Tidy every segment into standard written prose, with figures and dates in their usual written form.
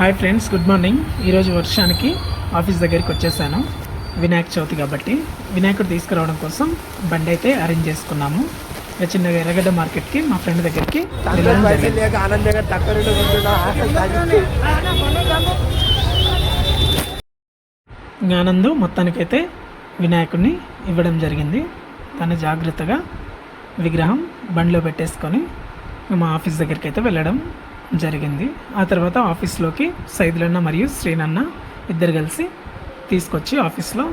Hi friends, good morning. ఈరోజు వర్షానికి office దగ్గరికి వచ్చేసాను. వినాయక చవితి కాబట్టి వినాయకుడు తీసుకురావడం కోసం బండి అయితే అరేంజ్ చేసుకున్నాము. చిన్నగా ఎర్రగడ్డ మార్కెట్కి మా ఫ్రెండ్ దగ్గరికి ఆనంద్ మొత్తానికైతే వినాయకుడిని ఇవ్వడం జరిగింది. తను జాగ్రత్తగా విగ్రహం బండిలో పెట్టేసుకొని మా ఆఫీస్ దగ్గరికి అయితే వెళ్ళడం జరిగింది. ఆ తర్వాత ఆఫీస్లోకి సైదులన్న మరియు శ్రీనన్న ఇద్దరు కలిసి తీసుకొచ్చి ఆఫీస్లో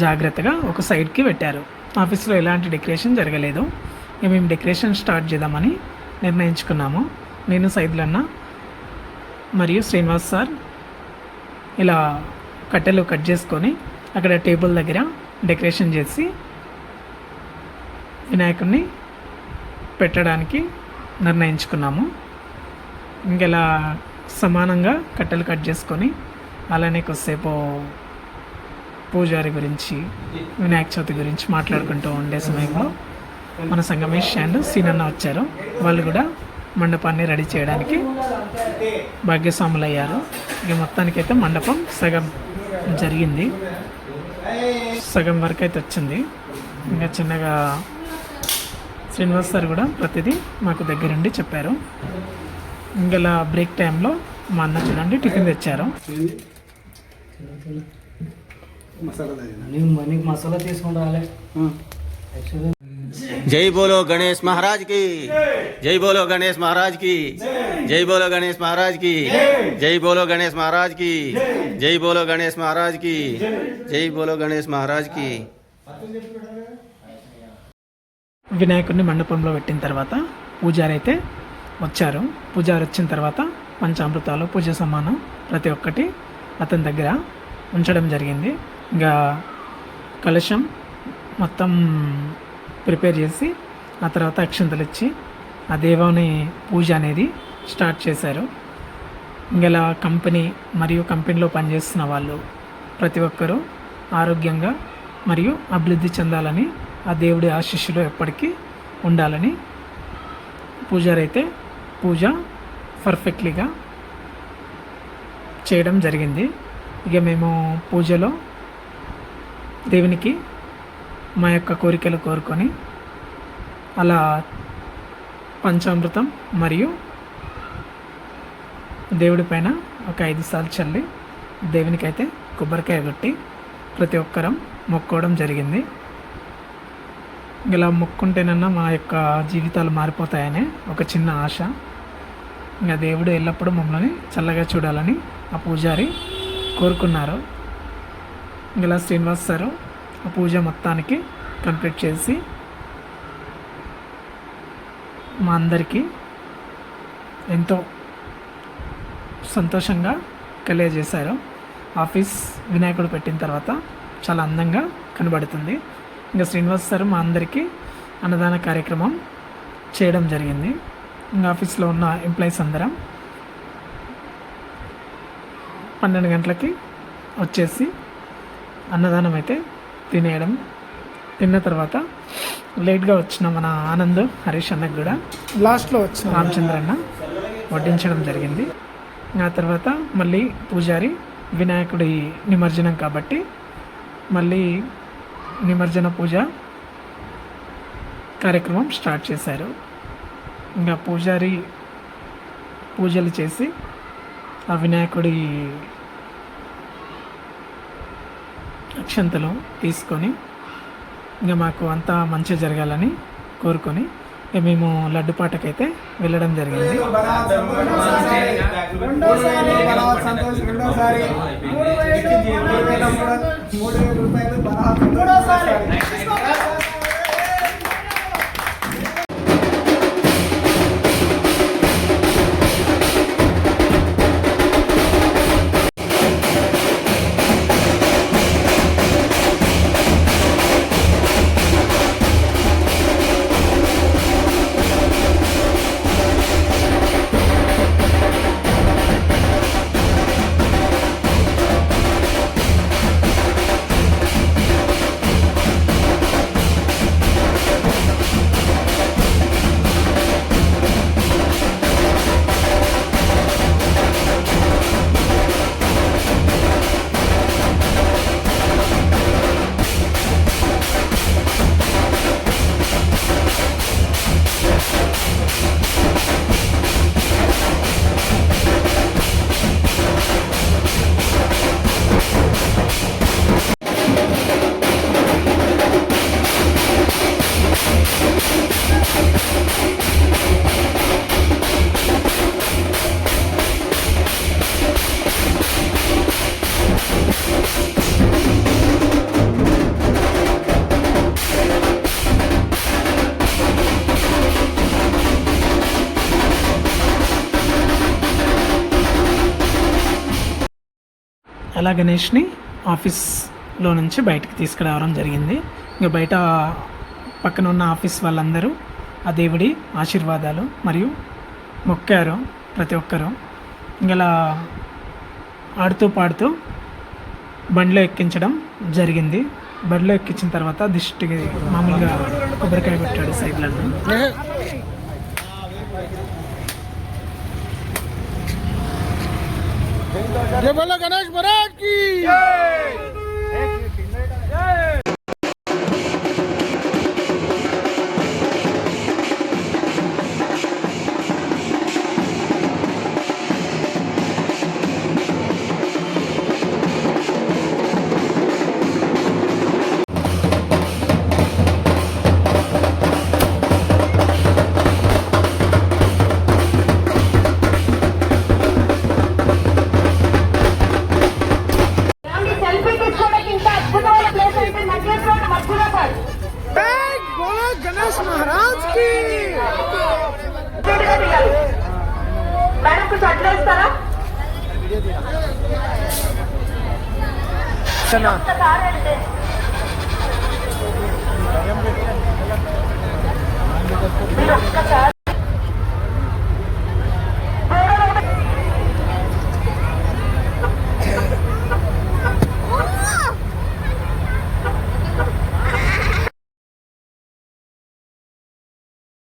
జాగ్రత్తగా ఒక సైడ్కి పెట్టారు. ఆఫీస్లో ఎలాంటి డెకరేషన్ జరగలేదు. మేము డెకరేషన్ స్టార్ట్ చేద్దామని నిర్ణయించుకున్నాము. నేను సైదులన్న మరియు శ్రీనివాస్ సార్ ఇలా కట్టెలు కట్ చేసుకొని అక్కడ టేబుల్ దగ్గర డెకరేషన్ చేసి వినాయకుడిని పెట్టడానికి నిర్ణయించుకున్నాము. ఇంకెలా సమానంగా కట్టెలు కట్ చేసుకొని అలానే కొద్దిసేపు పూజారి గురించి వినాయక చవితి గురించి మాట్లాడుకుంటూ ఉండే సమయంలో మన సంగమేష్ అండ్ సీనన్న వచ్చారు. వాళ్ళు కూడా మండపాన్ని రెడీ చేయడానికి భాగ్యస్వాములు అయ్యారు. ఇక మొత్తానికైతే మండపం సగం జరిగింది, సగం వరకు అయితే వచ్చింది. ఇంకా చిన్నగా శ్రీనివాస్ సార్ కూడా ప్రతిదీ మాకు దగ్గరుండి చెప్పారు. ఇంకలా బ్రేక్ టైంలో మా అన్న చూడండి టిఫిన్ తెచ్చారు. మసాలా తీసుకుని రాలే. జై బోలో గణేష్ మహారాజ్ కి, జై బోలో గణేష్ మహారాజ్ కి, జై బోలో గణేష్ మహారాజ్ కి, జై బోలో గణేష్ మహారాజ్ కి, జై బోలో గణేష్ మహారాజ్ కి, జై బోలో గణేష్ మహారాజ్ కి. వినాయకుడిని మండపంలో పెట్టిన తర్వాత పూజారి అయితే వచ్చారు. పూజారి వచ్చిన తర్వాత పంచామృతాలు, పూజ సామాను ప్రతి ఒక్కటి అతని దగ్గర ఉంచడం జరిగింది. ఇంకా కలశం మొత్తం ప్రిపేర్ చేసి ఆ తర్వాత అక్షంతలు ఇచ్చి ఆ దేవుని పూజ అనేది స్టార్ట్ చేశారు. ఇంకెలా కంపెనీ మరియు కంపెనీలో పనిచేస్తున్న వాళ్ళు ప్రతి ఒక్కరూ ఆరోగ్యంగా మరియు అభివృద్ధి చెందాలని, ఆ దేవుడి ఆశీస్సులు ఎప్పటికీ ఉండాలని పూజారి అయితే పూజ పర్ఫెక్ట్లీగా చేయడం జరిగింది. ఇక మేము పూజలో దేవునికి మా యొక్క కోరికలు కోరుకొని అలా పంచామృతం మరియు దేవుడి పైన ఒక 5 సార్లు చల్లి దేవునికైతే కొబ్బరికాయ కొట్టి ప్రతి ఒక్కరం మొక్కోవడం జరిగింది. ఇలా మొక్కుంటేనన్నా మా యొక్క జీవితాలు మారిపోతాయనే ఒక చిన్న ఆశ. ఇంకా దేవుడు ఎల్లప్పుడూ మమ్మల్ని చల్లగా చూడాలని ఆ పూజారి కోరుకున్నారు. ఇలా శ్రీనివాస్ సారు ఆ పూజ మొత్తానికి కంప్లీట్ చేసి మా అందరికీ ఎంతో సంతోషంగా కలిగజేశారు. ఆఫీస్ వినాయకుడు పెట్టిన తర్వాత చాలా అందంగా కనబడుతుంది. ఇంకా శ్రీనివాస్ సార్ మా అందరికీ అన్నదాన కార్యక్రమం చేయడం జరిగింది. ఇంకా ఆఫీస్లో ఉన్న ఎంప్లాయీస్ అందరం 12 గంటలకి వచ్చేసి అన్నదానం అయితే తిన్న తర్వాత లేట్గా వచ్చిన మన ఆనంద్, హరీష్ అన్నకు కూడా లాస్ట్లో వచ్చిన రామచంద్ర అన్న వడ్డించడం జరిగింది. ఆ తర్వాత మళ్ళీ పూజారి వినాయకుడి నిమజ్జనం కాబట్టి మళ్ళీ నిమజ్జన పూజ కార్యక్రమం స్టార్ట్ చేశారు. ఇంకా పూజారి పూజలు చేసి ఆ వినాయకుడి అక్షంతలు తీసుకొని ఇంకా మాకు అంతా మంచి జరగాలని కోరుకొని మేము లడ్డుపాటకైతే వెళ్ళడం జరిగింది. అలా గణేష్ని ఆఫీస్లో నుంచి బయటకు తీసుకురావడం జరిగింది. ఇంకా బయట పక్కన ఉన్న ఆఫీస్ వాళ్ళందరూ ఆ దేవుడి ఆశీర్వాదాలు మరియు మొక్కారు ప్రతి ఒక్కరూ. ఇలా ఆడుతూ పాడుతూ బండిలో ఎక్కించడం జరిగింది. బండిలో ఎక్కించిన తర్వాత దిష్టికి మామూలుగా కొబ్బరికాయ పెట్టాడు సైడ్లను. जय बोलो गणेश महाराज की సెల్ఫీ తీసుకోవడానికి ఇంకా అద్భుతమైన ప్లేస్ అయితే నగ్గేట్లో మర్చిపోతారు. बोलो गणेश महाराज की మేడం కొంచెం అట్లా ఇస్తారా? चना కార్ అంటే